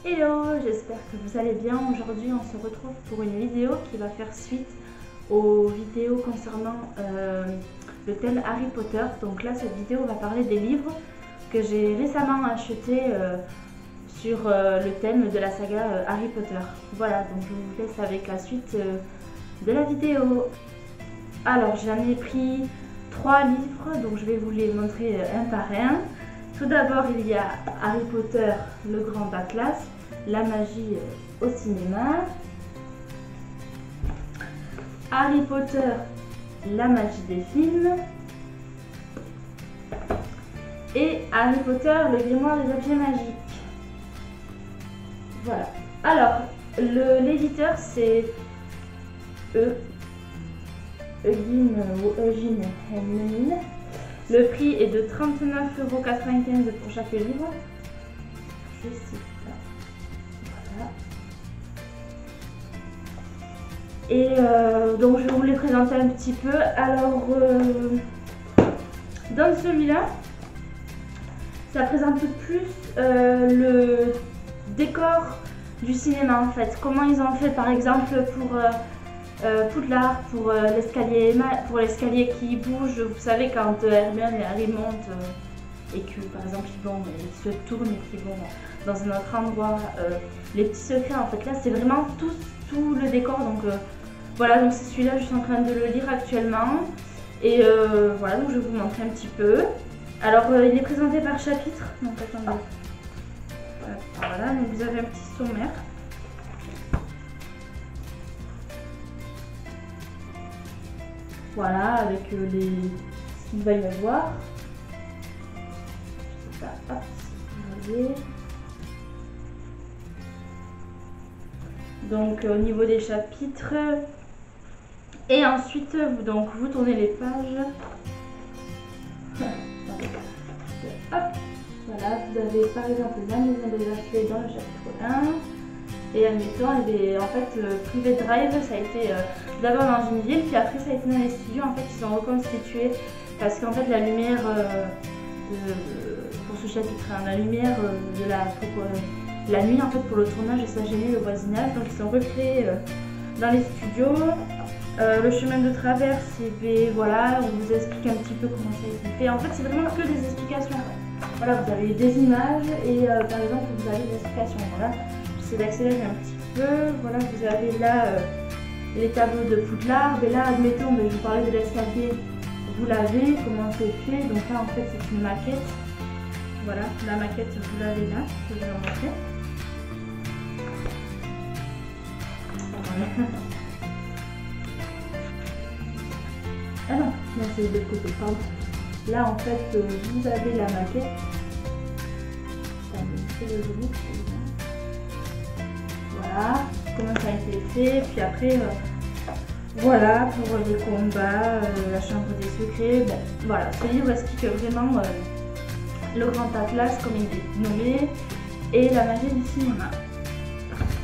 Hello, j'espère que vous allez bien. Aujourd'hui on se retrouve pour une vidéo qui va faire suite aux vidéos concernant le thème Harry Potter. Donc là cette vidéo va parler des livres que j'ai récemment achetés sur le thème de la saga Harry Potter. Voilà, donc je vous laisse avec la suite de la vidéo. Alors j'en ai pris 3 livres, donc je vais vous les montrer un par un. Tout d'abord, il y a Harry Potter, le Grand Atlas, la magie au cinéma. Harry Potter, la magie des films. Et Harry Potter, le grimoire des objets magiques. Voilà. Alors, l'éditeur, c'est Eugene Hennin. Le prix est de 39,95 € pour chaque livre. Je cite. Voilà. Et donc je vais vous les présenter un petit peu. Alors, dans celui-là, ça présente plus le décor du cinéma en fait. Comment ils ont fait par exemple pour Poudlard, pour l'escalier qui bouge. Vous savez quand Hermione et Harry montent et que par exemple ils se tournent et qu'ils vont dans un autre endroit, les petits secrets en fait là c'est vraiment tout le décor. Donc voilà, donc c'est celui-là, je suis en train de le lire actuellement et voilà, donc je vais vous montrer un petit peu. Alors il est présenté par chapitre, donc attendez, voilà, donc vous avez un petit sommaire. Voilà, avec ce qu'il va y avoir. Je sais pas, hop, vous voyez. Donc au niveau des chapitres. Et ensuite, vous tournez les pages. Hop, voilà, vous avez par exemple la maison des Weasley dans le chapitre 1. Et admettons, en fait, Private Drive, ça a été d'abord dans une ville, puis après ça a été dans les studios. En fait, ils sont reconstitués parce qu'en fait, la lumière pour ce chapitre, la lumière de la nuit, en fait, pour le tournage, ça gênait le voisinage. Donc, ils sont recréés dans les studios. Le chemin de traverse, voilà, on vous explique un petit peu comment ça a été fait. En fait, c'est vraiment que des explications. Voilà, vous avez des images et par exemple, vous avez des explications. Voilà. J'essaie d'accélérer un petit peu. Voilà, vous avez là les tableaux de Poudlard. Et là, admettons, je vous parlais de l'escalier, vous l'avez, comment c'est fait. Donc là, en fait, c'est une maquette. Voilà, la maquette, vous l'avez là, je vais vous la montrer. Voilà. Ah non, c'est de l'autre côté, pardon. Là, en fait, vous avez la maquette. Voilà, comment ça a été fait, puis après, voilà, pour les combats, la chambre des secrets, bon, voilà, ce livre explique vraiment le Grand Atlas, comme il est nommé, et la magie du cinéma.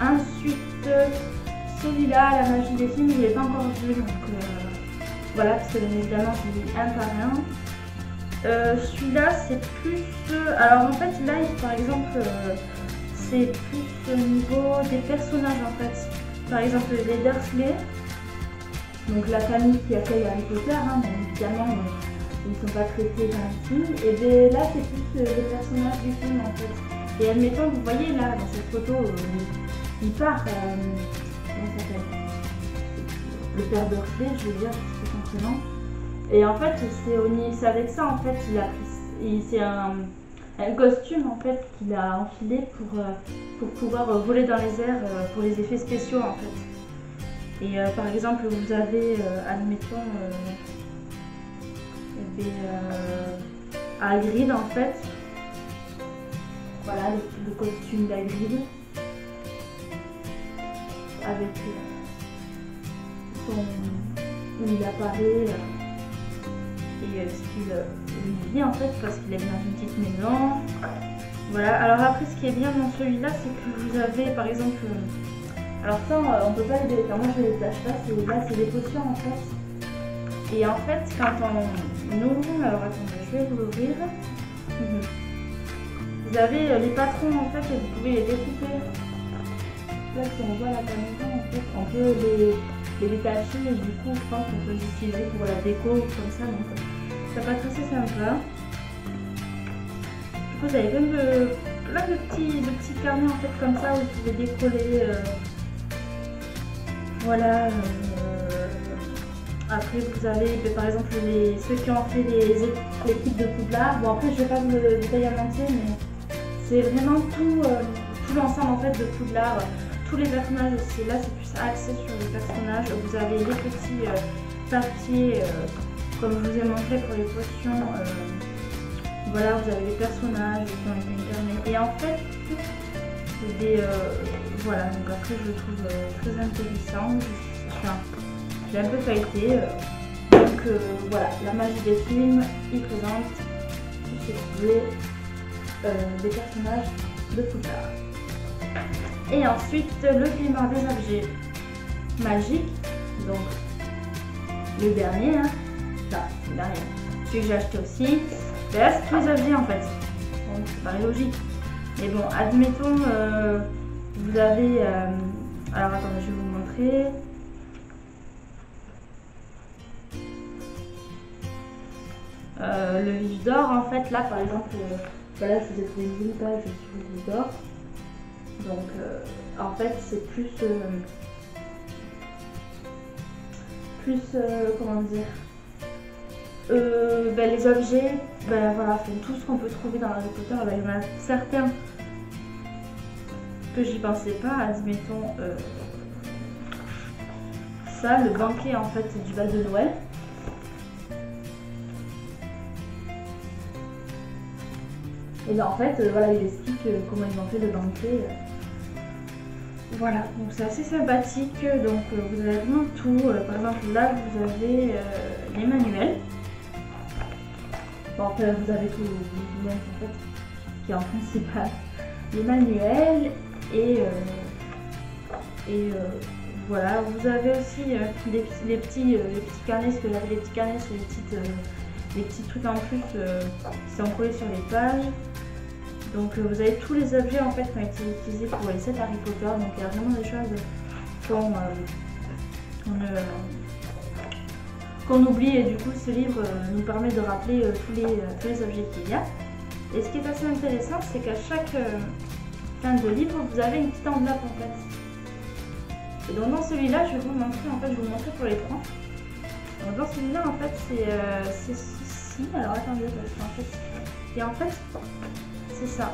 Ensuite, celui-là, la magie des films, je ne l'ai pas encore vu, donc voilà, parce que bien évidemment, je lis un par un. Celui-là, c'est plus, alors en fait, là, par exemple, c'est plus au niveau des personnages en fait. Par exemple les Dursley, donc la famille qui accueille Harry Potter, hein, bien évidemment ils ne sont pas traités dans le film. Et bien là c'est plus les personnages du film en fait. Et admettons, vous voyez là dans cette photo, il part, comment ça s'appelle, le père Dursley, je veux dire, c'est son prénom. Et en fait c'est avec ça en fait c'est un costume en fait qu'il a enfilé pour pouvoir voler dans les airs pour les effets spéciaux en fait. Et par exemple vous avez admettons Hagrid en fait. Voilà le costume d'Hagrid avec où il apparaît et ce qu'il vit en fait parce qu'il est dans une petite maison. Voilà, alors après ce qui est bien dans celui-là c'est que vous avez par exemple, alors ça on peut pas les détacher, moi je les détache pas, là c'est des potions en fait. Et en fait quand on ouvre, alors attendez je vais vous l'ouvrir, vous avez les patrons en fait et vous pouvez les découper. Là si on voit la caméra en fait, on peut les détacher et du coup je pense qu'on peut les utiliser pour la déco comme ça, donc ça va être assez sympa. Du coup vous avez plein de petits carnets en fait comme ça où vous pouvez décoller. Voilà. Après vous avez par exemple ceux qui ont fait l'équipe de Poudlard. Bon après je vais pas vous le détailler en entier, mais c'est vraiment tout l'ensemble en fait de Poudlard. Tous les personnages aussi, là c'est plus axé sur les personnages. Vous avez les petits papiers comme je vous ai montré pour les potions. Voilà, vous avez les personnages qui ont été incarnés. Et en fait, voilà, donc après je le trouve très intéressant. J'ai un peu feuilleté. Donc voilà, la magie des films, il présente, si vous voulez, des personnages de Poudlard. Et ensuite, le grimoire des objets magiques. Donc, le dernier, hein. Enfin, le dernier. Celui que j'ai acheté aussi. Mais là, c'est tous les objets en fait. Donc, ça paraît logique. Mais bon, admettons, vous avez. Alors, attendez, je vais vous montrer. Le vif d'or, en fait, là par exemple, voilà, je vous ai trouvé une jolie page sur le vif d'or. Donc, en fait, c'est plus comment dire, les objets, voilà, font tout ce qu'on peut trouver dans Harry Potter. Il y en a certains que j'y pensais pas, admettons, ça, le banquet en fait du bal de Noël. Et là, en fait, voilà, il explique comment ils ont fait le banquet. Voilà, donc c'est assez sympathique. Donc vous avez vraiment tout. Par exemple, là, vous avez les manuels. Bon, après, vous avez tout le en fait, qui est en principal. Les manuels et voilà, vous avez aussi les petits carnets. Ce que j'avais, les petits carnets, c'est les petits trucs en plus qui sont collés sur les pages. Donc vous avez tous les objets en fait qui ont été utilisés pour les 7 Harry Potter. Donc il y a vraiment des choses qu'on oublie, et du coup ce livre nous permet de rappeler tous les objets qu'il y a. Et ce qui est assez intéressant, c'est qu'à chaque fin de livre, vous avez une petite enveloppe en fait. Et donc dans celui-là, je vais vous montrer, en fait, je vais vous montrer pour les trois. Donc dans celui-là, en fait, c'est ceci. Alors attendez, parce qu'en fait, et en fait, c'est ça.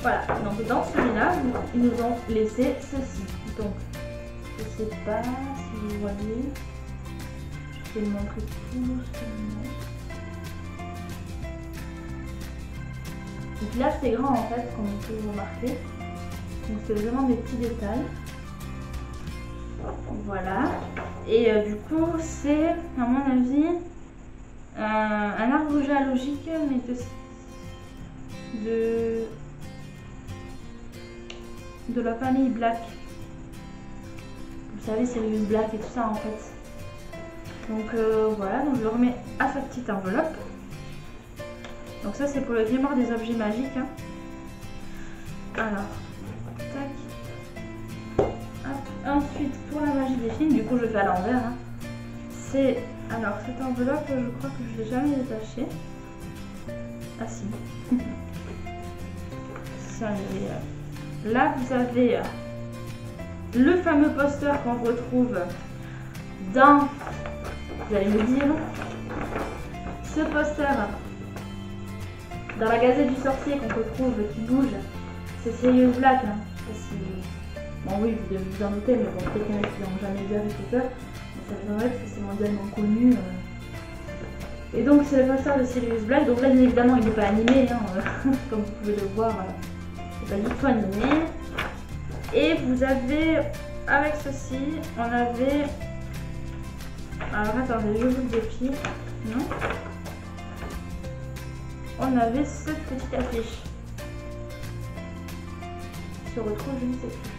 Voilà, donc dans celui-là, ils nous ont laissé ceci. Donc, je sais pas si vous voyez. Je vais le montrer tout doucement. Donc là, c'est grand en fait, comme vous pouvez remarquer. Donc c'est vraiment des petits détails. Voilà. Et du coup, c'est, à mon avis, un arbre géologique, mais de la famille Black. Vous savez, c'est Sirius Black et tout ça en fait. Donc voilà, donc je le remets à sa petite enveloppe. Donc ça c'est pour le grimoire des objets magiques. Hein. Alors, tac. Hop. Ensuite pour la magie des films, du coup je le fais à l'envers. Hein. C'est, alors cette enveloppe, je crois que je l'ai jamais détachée. Ah si. Ça, là vous avez le fameux poster qu'on retrouve dans, vous allez me dire, ce poster dans la Gazette du Sorcier qu'on retrouve qui bouge, c'est Sirius Black. Hein. Bon oui, vous devez vous en douter, mais bon, quelqu'un qui n'a jamais vu Harry Potter, ça m'étonnerait parce que c'est mondialement connu. Et donc c'est le poster de Sirius Black. Donc là bien évidemment il n'est pas animé, hein, comme vous pouvez le voir, c'est pas du tout animé. Et vous avez, avec ceci, on avait, alors attendez, je vous le dépile, non, on avait cette petite affiche qui se retrouve, je ne sais plus.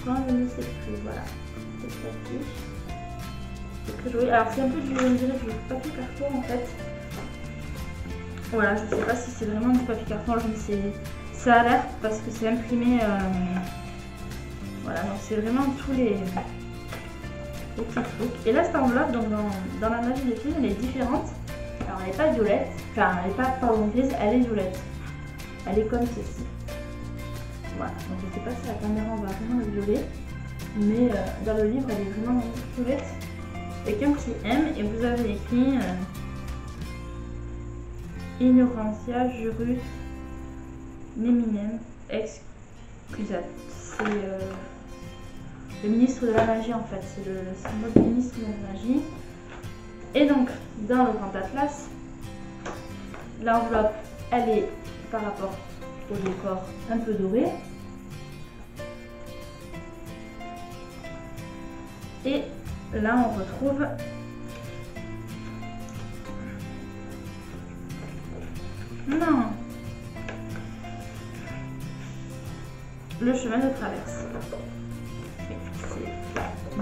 Maintenant, je ne sais plus, voilà, cette affiche. C'est très joli. Alors c'est un peu du papier carton en fait. Voilà, je sais pas si c'est vraiment du papier carton, mais ça a l'air parce que c'est imprimé. Voilà, donc c'est vraiment tous les petits trucs. Et là, cette enveloppe, donc dans la magie des films, elle est différente. Alors, elle n'est pas violette, enfin, elle n'est pas grise, elle est violette. Elle est comme ceci. Voilà, donc je sais pas si la caméra on va vraiment le violet, mais dans le livre, elle est vraiment violette. Avec un petit M, et vous avez écrit Ignorantia jurus neminem excusat. C'est le ministre de la magie en fait, c'est le symbole du ministre de la magie. Et donc, dans le Grand Atlas, l'enveloppe, elle est par rapport au décor un peu doré. Et là, on retrouve le chemin de traverse.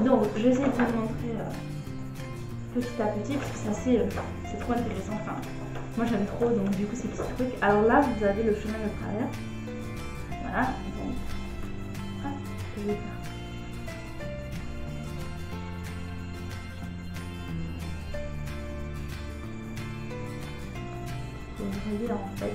Donc, je vais essayer de vous le montrer petit à petit parce que c'est trop intéressant. Enfin, moi j'aime trop, donc du coup c'est petits trucs. Alors là, vous avez le chemin de traverse. Voilà. Donc, hop, je vais faire. Vous voyez en fait.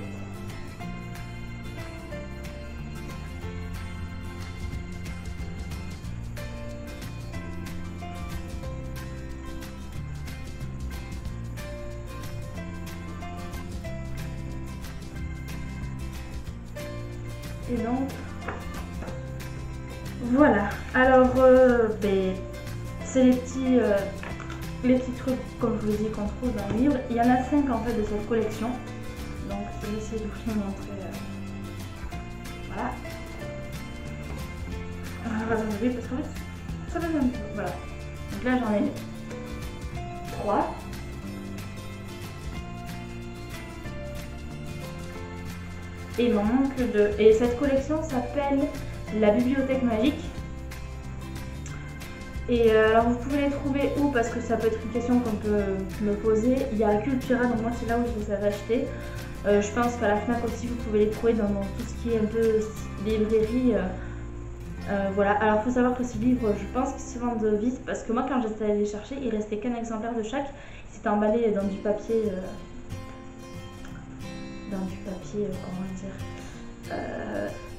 Et donc, voilà. Alors, c'est les petits trucs, comme je vous dis, qu'on trouve dans le livre. Il y en a 5 en fait de cette collection. Donc, je vais essayer de vous les montrer. Voilà. On va enlever parce qu'en fait, ça va un peu. Voilà. Donc là, j'en ai 3. Et il m'en manque 2. Et cette collection s'appelle la Bibliothèque Magique. Et alors vous pouvez les trouver où? Parce que ça peut être une question qu'on peut me poser. Il y a Cultura, donc moi c'est là où je les avais achetés. Je pense qu'à la FNAC aussi vous pouvez les trouver dans tout ce qui est un peu librairie. Voilà, alors il faut savoir que ces livres, je pense qu'ils se vendent vite. Parce que moi quand j'étais allée les chercher, il restait qu'un exemplaire de chaque. C'était emballé dans du papier. Comment dire,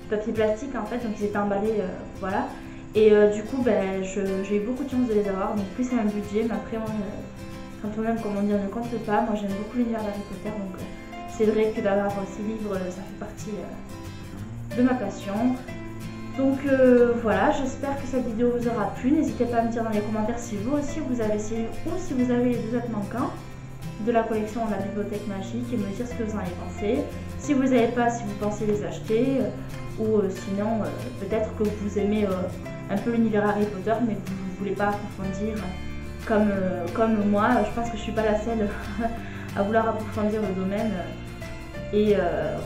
papier plastique en fait, donc ils étaient emballés, voilà. Et du coup, j'ai eu beaucoup de chance de les avoir, donc plus c'est un budget, mais après, quand on aime, comme on dit, on ne compte pas. Moi j'aime beaucoup l'univers d'Harry Potter, donc c'est vrai que d'avoir ces livres, ça fait partie de ma passion. Donc voilà, j'espère que cette vidéo vous aura plu. N'hésitez pas à me dire dans les commentaires si vous aussi vous avez essayé ou si vous avez les 2 autres manquants de la collection La Bibliothèque Magique et me dire ce que vous en avez pensé. Si vous n'avez pas, si vous pensez les acheter, ou sinon peut-être que vous aimez un peu l'univers Harry Potter mais que vous ne voulez pas approfondir comme moi. Je pense que je ne suis pas la seule à vouloir approfondir le domaine et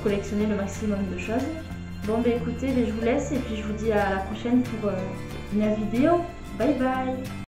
collectionner le maximum de choses. Bon écoutez, je vous laisse et puis je vous dis à la prochaine pour une vidéo. Bye bye.